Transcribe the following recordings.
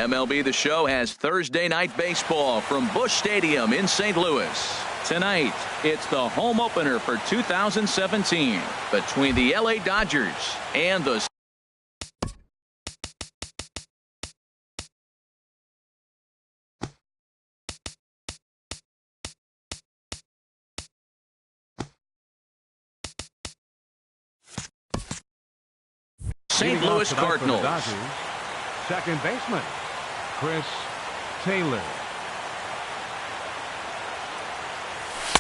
MLB The Show has Thursday night baseball from Busch Stadium in St. Louis. Tonight, it's the home opener for 2017 between the LA Dodgers and the St. Louis Cardinals. Second baseman, Chris Taylor.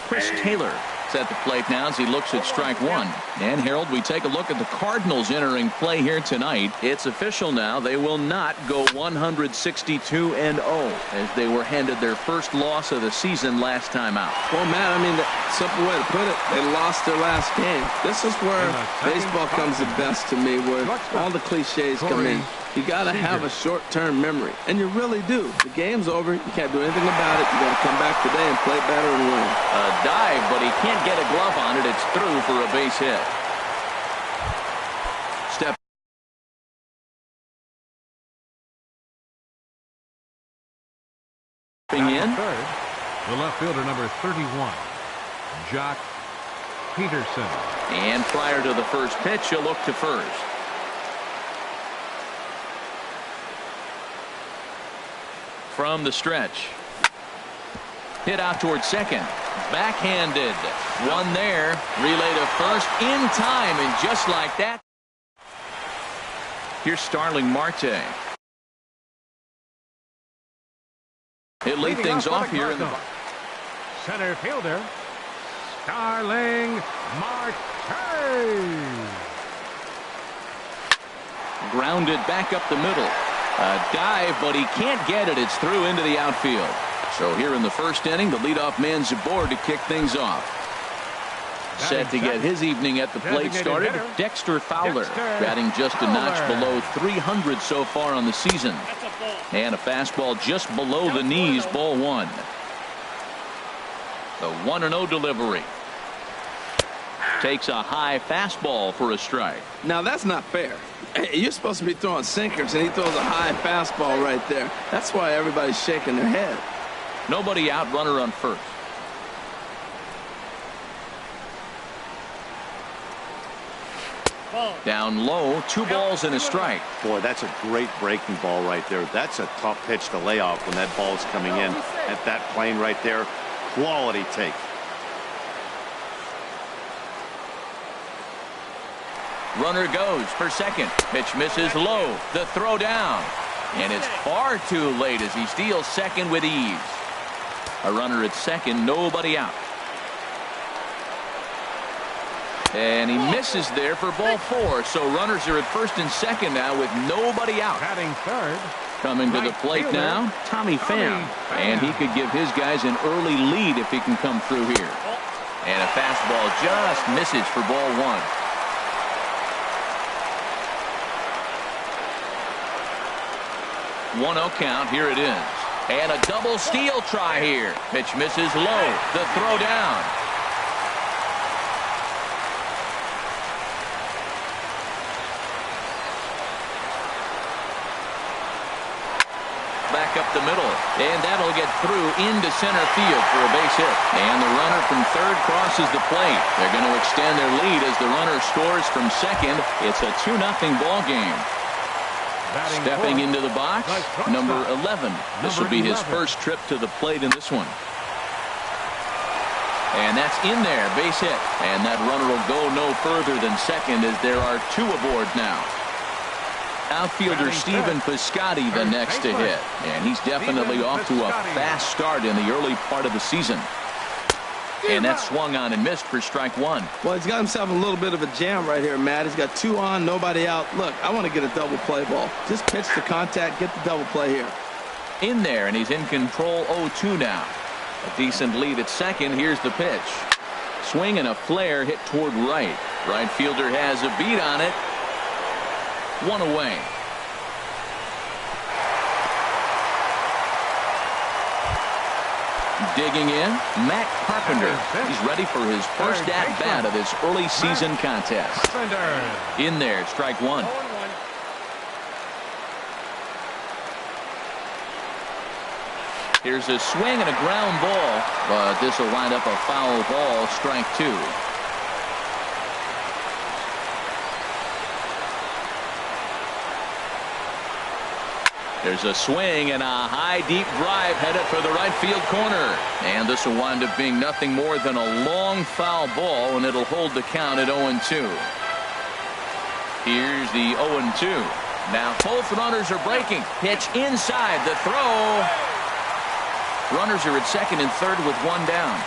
Chris Taylor is at the plate now as he looks at strike one. And Harold, we take a look at the Cardinals entering play here tonight. It's official now. They will not go 162-0 as they were handed their first loss of the season last time out. Well, Matt, I mean, the simple way to put it, they lost their last game. This is where baseball comes the best to me, where all the cliches come in. You got to have a short-term memory, and you really do. The game's over. You can't do anything about it. You got to come back today and play better and win. A dive, but he can't get a glove on it. It's through for a base hit. Stepping in. Third, the left fielder, number 31, Jock Peterson. And prior to the first pitch, he'll look to first. From the stretch. Hit out towards second. Backhanded. One there. Relay to first in time. And just like that. Here's Starling Marte. He'll lead things off here in the center fielder, Starling Marte. Grounded back up the middle. A dive, but he can't get it. It's through into the outfield. So here in the first inning, the leadoff man's aboard to kick things off. Set to get his evening at the plate started, Dexter Fowler, batting just a notch below 300 so far on the season. And a fastball just below the knees, ball one. The 1-0 delivery. Takes a high fastball for a strike. Now, that's not fair. You're supposed to be throwing sinkers, and he throws a high fastball right there. That's why everybody's shaking their head. Nobody out, runner on first. Down low, 2 balls and a strike. Boy, that's a great breaking ball right there. That's a tough pitch to lay off when that ball's coming in at that plane right there. Quality take. Runner goes for second. Pitch misses low. The throw down. And it's far too late as he steals second with ease. A runner at second, nobody out. And he misses there for ball 4. So runners are at first and second now with nobody out. Batting third. Coming to the plate now, Tommy Pham. And he could give his guys an early lead if he can come through here. And a fastball just misses for ball 1. 1-0 count. Here it is. And a double steal try here. Pitch misses low. The throw down. Back up the middle. And that'll get through into center field for a base hit. And the runner from third crosses the plate. They're going to extend their lead as the runner scores from second. It's a 2-0 ball game. Stepping into the box, number 11. This will be his first trip to the plate in this one. And that's in there, base hit. And that runner will go no further than second as there are 2 aboard now. Outfielder Stephen Piscotty the next to hit. And he's definitely off to a fast start in the early part of the season. And that swung on and missed for strike 1. Well, he's got himself a little bit of a jam right here, Matt. He's got 2 on, nobody out. Look, I want to get a double play ball. Just pitch the contact, get the double play here. In there, and he's in control 0-2 now. A decent lead at second. Here's the pitch. Swing and a flare hit toward right. Right fielder has a beat on it. 1 away. Digging in, Matt Carpenter. He's ready for his first at-bat of this early season contest. In there, strike 1. Here's a swing and a ground ball, but this will wind up a foul ball, strike 2. There's a swing and a high deep drive headed for the right field corner. And this will wind up being nothing more than a long foul ball, and it'll hold the count at 0-2. Here's the 0-2. Now both runners are breaking. Pitch inside. The throw. Runners are at second and third with one down.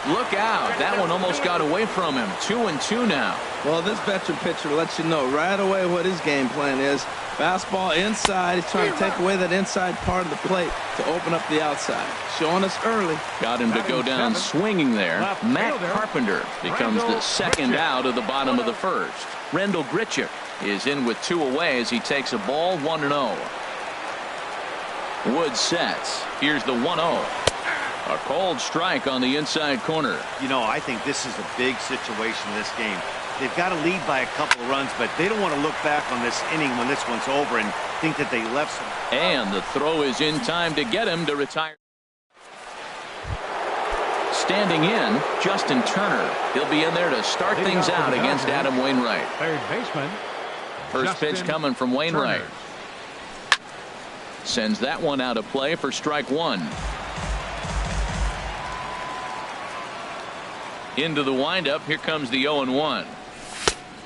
Look out. That one almost got away from him. 2-2 now. Well, this veteran pitcher lets you know right away what his game plan is. Fastball inside. He's trying to take away that inside part of the plate to open up the outside. Showing us early. Got him to go down swinging there. Matt Carpenter becomes the second out of the bottom of the first. Rendell Grichuk is in with 2 away as he takes a ball 1-0. Wood sets. Here's the 1-0. A cold strike on the inside corner. You know, I think this is a big situation in this game. They've got to lead by a couple of runs, but they don't want to look back on this inning when this one's over and think that they left some. And the throw is in time to get him to retire. Standing in, Justin Turner. He'll be in there to start things out against Adam Wainwright. Third baseman. First pitch coming from Wainwright. Turner. Sends that one out of play for strike 1. Into the windup. Here comes the 0-1.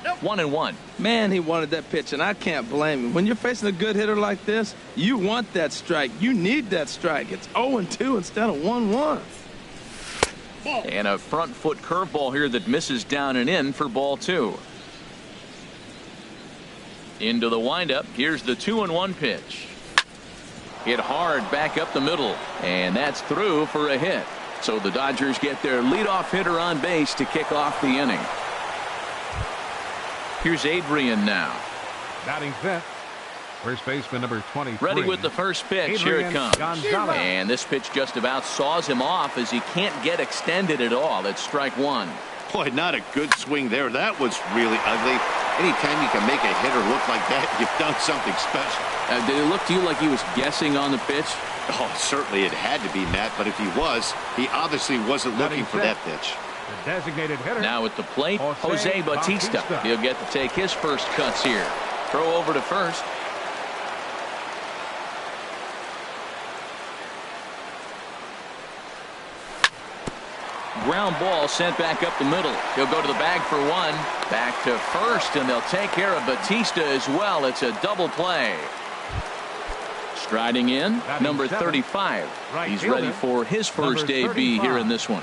1-1. Man, he wanted that pitch, and I can't blame him. When you're facing a good hitter like this, you want that strike. You need that strike. It's 0-2 instead of 1-1. And a front foot curveball here that misses down and in for ball 2. Into the windup. Here's the 2-1 pitch. Hit hard back up the middle, and that's through for a hit. So the Dodgers get their leadoff hitter on base to kick off the inning. Here's Adrian now. Batting fifth. First baseman number 23. Ready with the first pitch. Here it comes. Gonzalez. And this pitch just about saws him off as he can't get extended at all. It's strike 1. Boy, not a good swing there. That was really ugly. Anytime you can make a hitter look like that, you've done something special. Did it look to you like he was guessing on the pitch? Oh, certainly it had to be, Matt, but if he was, he obviously wasn't looking for that pitch. The designated hitter. Now at the plate, Jose Bautista. He'll get to take his first cuts here. Throw over to first. Ground ball sent back up the middle. He'll go to the bag for 1. Back to first, and they'll take care of Bautista as well. It's a double play. Striding in, number 35. He's ready for his first AB here in this one.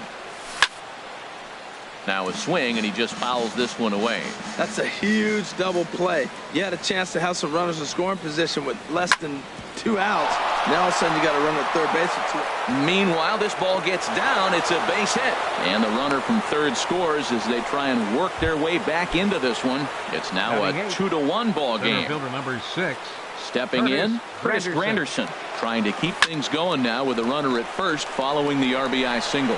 Now a swing, and he just fouls this one away. That's a huge double play. You had a chance to have some runners in scoring position with less than 2 outs. Now all of a sudden you got a runner at third base or 2. Meanwhile, this ball gets down. It's a base hit. And the runner from third scores as they try and work their way back into this one. It's now a 2-1 ball game. Fielder number 6. Stepping in, Chris Granderson, trying to keep things going now with a runner at first following the RBI single.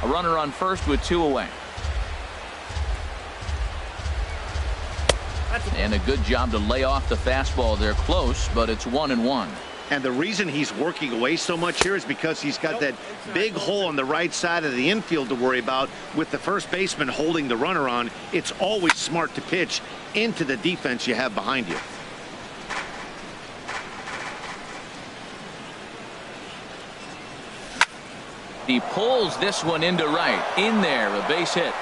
A runner on first with 2 away. And a good job to lay off the fastball. They're close, but it's 1-1. And the reason he's working away so much here is because he's got that big hole on the right side of the infield to worry about. With the first baseman holding the runner on, it's always smart to pitch into the defense you have behind you. He pulls this one into right. In there, a base hit.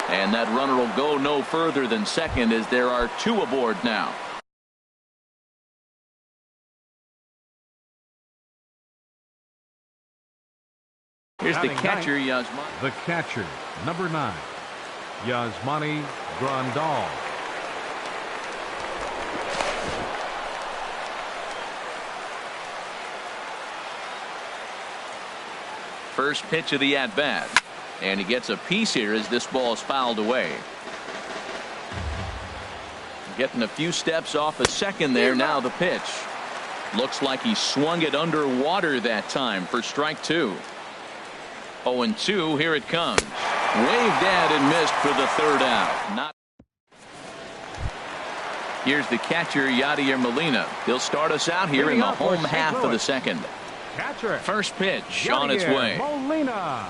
And that runner will go no further than second as there are 2 aboard now. Here's the catcher, Yasmani. The catcher, number 9, Yasmani Grandal. First pitch of the at-bat. And he gets a piece here as this ball is fouled away. Getting a few steps off a second there. Now the pitch. Looks like he swung it underwater that time for strike 2. 0-2. Here it comes. Waved at and missed for the third out. Here's the catcher, Yadier Molina. He'll start us out here in the home half of the second. Catcher. First pitch on its way. Molina.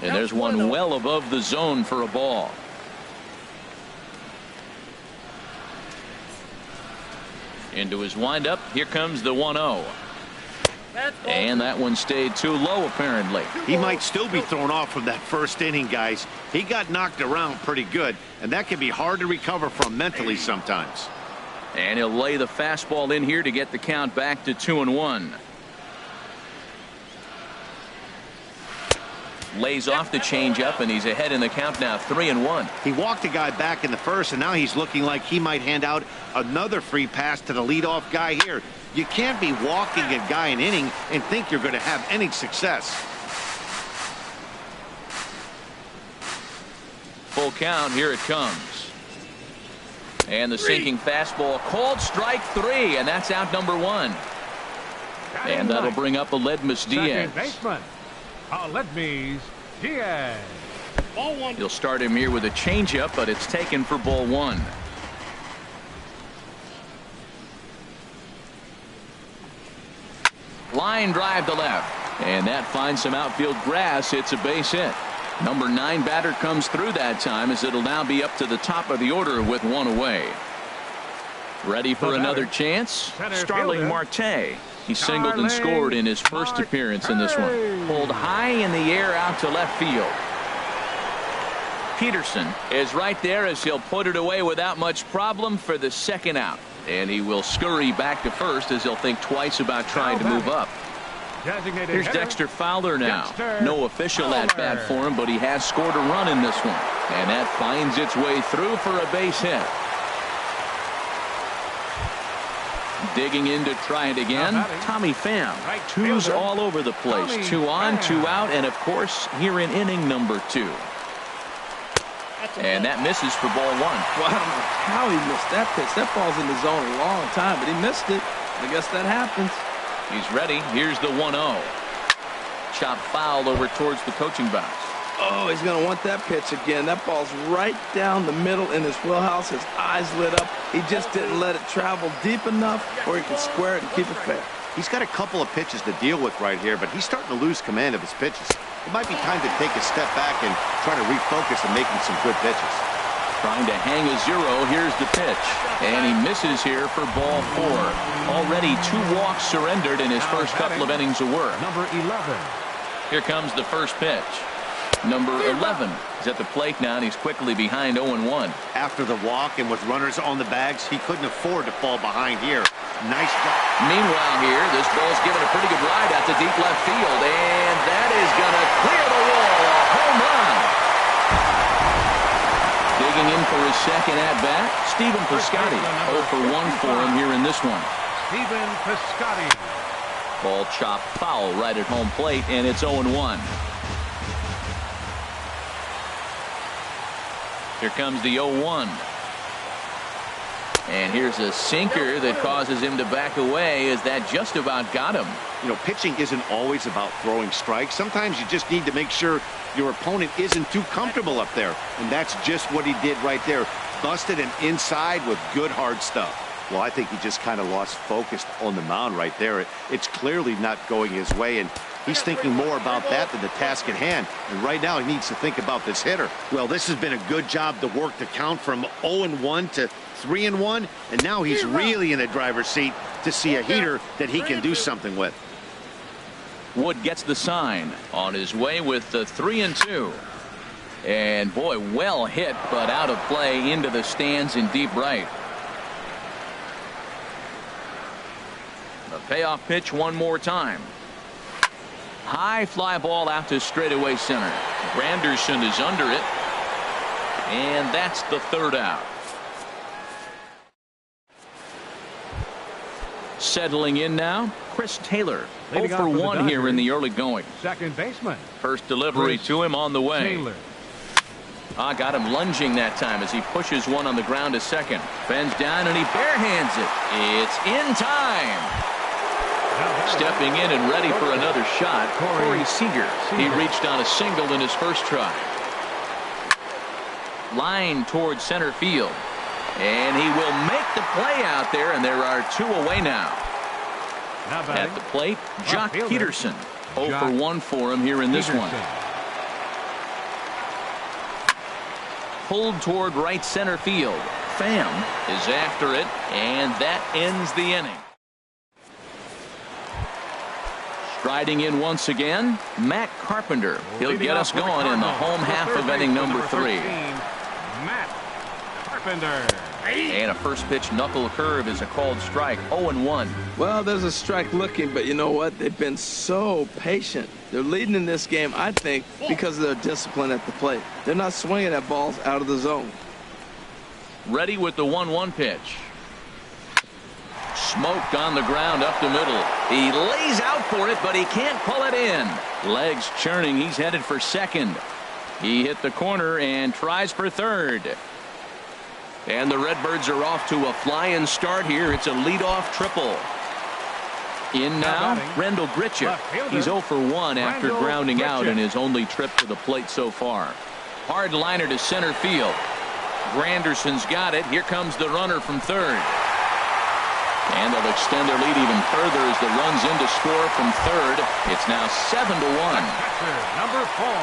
And there's one well above the zone for a ball. Into his windup. Here comes the 1-0. And that one stayed too low, apparently. He might still be thrown off from that first inning, guys. He got knocked around pretty good, and that can be hard to recover from mentally sometimes. And he'll lay the fastball in here to get the count back to 2-1. Lays off the changeup, and he's ahead in the count now, 3-1. He walked a guy back in the first, and now he's looking like he might hand out another free pass to the leadoff guy here. You can't be walking a guy an inning and think you're going to have any success. Full count. Here it comes. And the sinking fastball called strike 3, and that's out number 1. And that'll bring up Aledmys Diaz. Second baseman, Aledmys Diaz. Ball 1. He'll start him here with a changeup, but it's taken for ball 1. Line drive to left, and that finds some outfield grass. It's a base hit. Number 9 batter comes through that time, as it'll now be up to the top of the order with 1 away. Ready for another chance? Starling Marte. He singled and scored in his first appearance in this one. Pulled high in the air out to left field. Peterson is right there as he'll put it away without much problem for the second out. And he will scurry back to first as he'll think twice about trying to move up. Here's Dexter Fowler now. No official at bat for him, but he has scored a run in this one. And that finds its way through for a base hit. Digging in to try it again, Tommy Pham. 2's all over the place. 2 on, 2 out, and of course here in inning number 2. And that misses for ball 1. Well, I don't know how he missed that pitch. That ball's in the zone a long time, but he missed it. I guess that happens. He's ready. Here's the 1-0. Chop foul over towards the coaching box. Oh, he's going to want that pitch again. That ball's right down the middle in his wheelhouse. His eyes lit up. He just didn't let it travel deep enough where he could square it and keep it fair. He's got a couple of pitches to deal with right here, but he's starting to lose command of his pitches. It might be time to take a step back and try to refocus on making some good pitches. Trying to hang a 0. Here's the pitch. And he misses here for ball 4. Already 2 walks surrendered in his first couple of innings of work. Number 11. Here comes the first pitch. Number 11 is at the plate now, and he's quickly behind 0-1. After the walk and with runners on the bags, he couldn't afford to fall behind here. Nice job. Meanwhile here, this ball's given a pretty good ride out to deep left field, and that is going to clear the wall. A home run. Digging in for his second at-bat, Stephen Piscotty. 0 for 1 for him here in this one. Stephen Piscotty. Ball chopped foul right at home plate, and it's 0-1. Here comes the 0-1. And here's a sinker that causes him to back away, as that just about got him. You know, pitching isn't always about throwing strikes. Sometimes you just need to make sure your opponent isn't too comfortable up there. And that's just what he did right there. Busted him inside with good hard stuff. Well, I think he just kind of lost focus on the mound right there. It's clearly not going his way, and he's thinking more about that than the task at hand. And right now he needs to think about this hitter. Well, this has been a good job to work the count from 0-1 to 3-1, and now he's really in the driver's seat to see a heater that he can do something with. Wood gets the sign on his way with the 3-2. And boy, well hit, but out of play into the stands in deep right. The payoff pitch one more time. High fly ball out to straightaway center. Granderson is under it. And that's the third out. Settling in now, Chris Taylor. 0 for 1 here in the early going. Second baseman. First delivery to him on the way. Taylor. Got him lunging that time as he pushes one on the ground to second. Bends down and he barehands it. It's in time. Stepping in and ready for another shot, Corey Seager. He reached on a single in his first try. Line towards center field. And he will make the play out there, and there are 2 away now. At the plate, Jock Peterson. 0 for 1 for him here in this one. Pulled toward right center field. Pham is after it, and that ends the inning. Striding in once again, Matt Carpenter. He'll get us going in the home half of inning number 3. Matt Carpenter. And a first pitch knuckle curve is a called strike. 0-1. Well, there's a strike looking, but you know what? They've been so patient. They're leading in this game, I think, because of their discipline at the plate. They're not swinging at balls out of the zone. Ready with the 1-1 pitch. Smoked on the ground up the middle. He lays out for it, but he can't pull it in. Legs churning. He's headed for second. He hit the corner and tries for third. And the Redbirds are off to a flying start here. It's a leadoff triple. In now, Rendell Gritchick. He's 0 for 1 after grounding out in his only trip to the plate so far. Hard liner to center field. Granderson's got it. Here comes the runner from third. And they'll extend their lead even further as the runs in to score from third. It's now 7-1.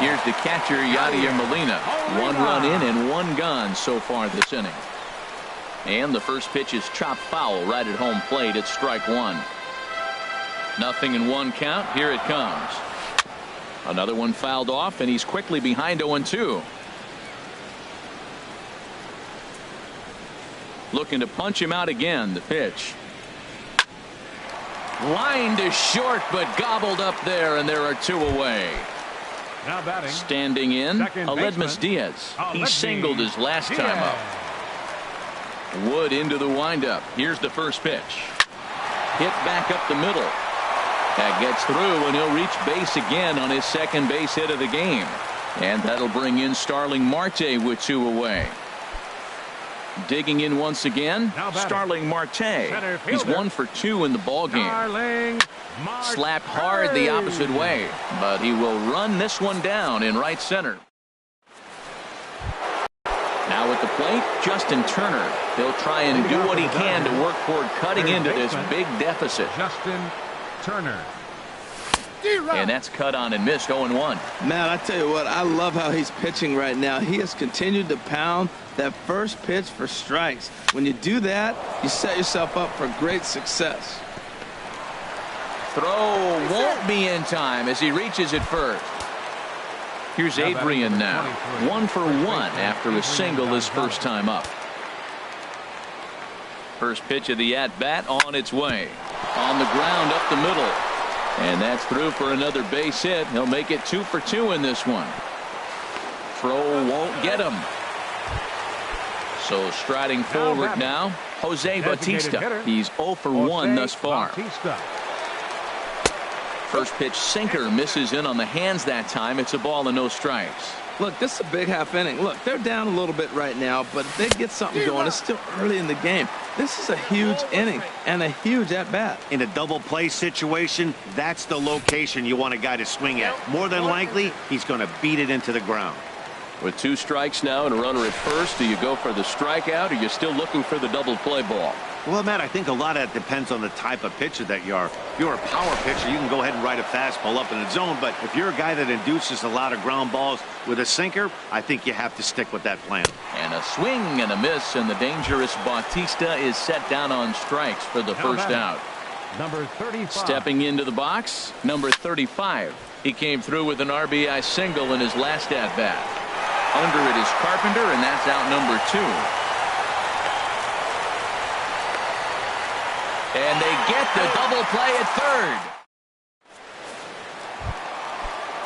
Here's the catcher, Yadier Molina. 1 run in and 1 gone so far this inning. And the first pitch is chopped foul right at home plate. It's strike 1. 0-1 count. Here it comes. Another one fouled off, and he's quickly behind 0-2. Looking to punch him out again. The pitch. Line to short, but gobbled up there, and there are 2 away. Now batting. Standing in, Aledmus Diaz. He singled his last time up. Wood into the windup. Here's the first pitch. Hit back up the middle. That gets through, and he'll reach base again on his second base hit of the game. And that'll bring in Starling Marte with 2 away. Digging in once again, Starling Marte. He's 1 for 2 in the ball game. Slapped hard the opposite way, but he will run this one down in right center. Now at the plate, Justin Turner. He'll try and do what he can to work toward cutting into this big deficit. Justin Turner. And that's cut on and missed. 0-1. Man, I tell you what, I love how he's pitching right now. He has continued to pound that first pitch for strikes. When you do that, you set yourself up for great success. Throw won't be in time as he reaches it first. Here's Adrian now. 1 for 1 after a single his first time up. First pitch of the at-bat on its way. On the ground up the middle. And that's through for another base hit. He'll make it 2 for 2 in this one. Throw won't get him. So striding forward now, Jose Bautista. He's 0 for 1 thus far. First pitch sinker misses in on the hands that time. It's a ball and no strikes. Look, this is a big half inning. Look, they're down a little bit right now, but if they get something going, it's still early in the game. This is a huge inning and a huge at-bat. In a double play situation, that's the location you want a guy to swing at. More than likely, he's going to beat it into the ground. With 2 strikes now and a runner at first, do you go for the strikeout or are you still looking for the double play ball? Well, Matt, I think a lot of that depends on the type of pitcher that you are. If you're a power pitcher, you can go ahead and ride a fastball up in the zone. But if you're a guy that induces a lot of ground balls with a sinker, I think you have to stick with that plan. And a swing and a miss, and the dangerous Bautista is set down on strikes for the first out. Number 35. Stepping into the box, number 35. He came through with an RBI single in his last at-bat. Under it is Carpenter, and that's out number 2. And they get the double play at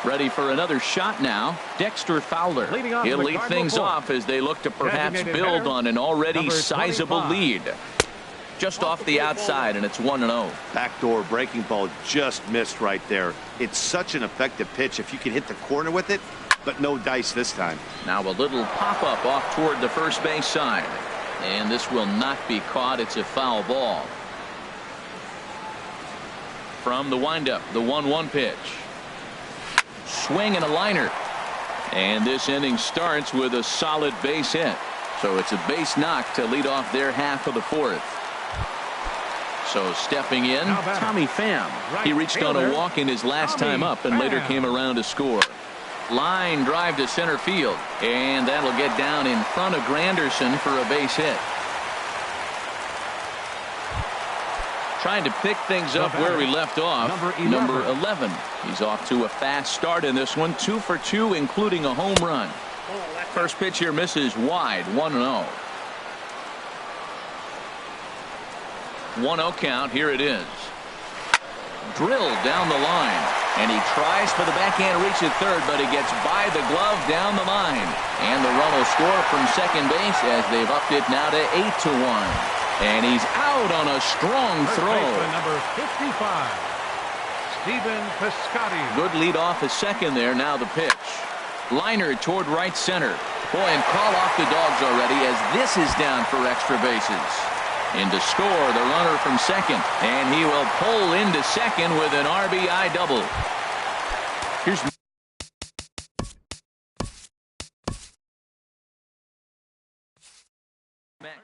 third. Ready for another shot now. Dexter Fowler. He'll lead things off as they look to perhaps build on an already sizable lead. Just off the outside, and it's 1-0. Backdoor breaking ball just missed right there. It's such an effective pitch if you can hit the corner with it, but no dice this time. Now a little pop-up off toward the first base side. And this will not be caught. It's a foul ball. From the windup, the 1-1 pitch. Swing and a liner. And this inning starts with a solid base hit. So it's a base knock to lead off their half of the fourth. So stepping in, Tommy Pham. He reached on a walk in his last time up and later came around to score. Line drive to center field, and that'll get down in front of Granderson for a base hit. Trying to pick things up where we left off. Number 11. He's off to a fast start in this one. 2 for 2, including a home run. First pitch here misses wide. 1-0. 1-0 count. Here it is. Drilled down the line, and he tries for the backhand reach at third, but he gets by the glove down the line, and the run will score from second base as they've upped it now to 8-1, and he's out on a strong throw. Number 55, Stephen Piscotty. Good lead off at second there. Now the pitch. Liner toward right center. Boy, and call off the Dogs already as this is down for extra bases. In to score the runner from second, and he will pull into second with an RBI double. Here's Matt.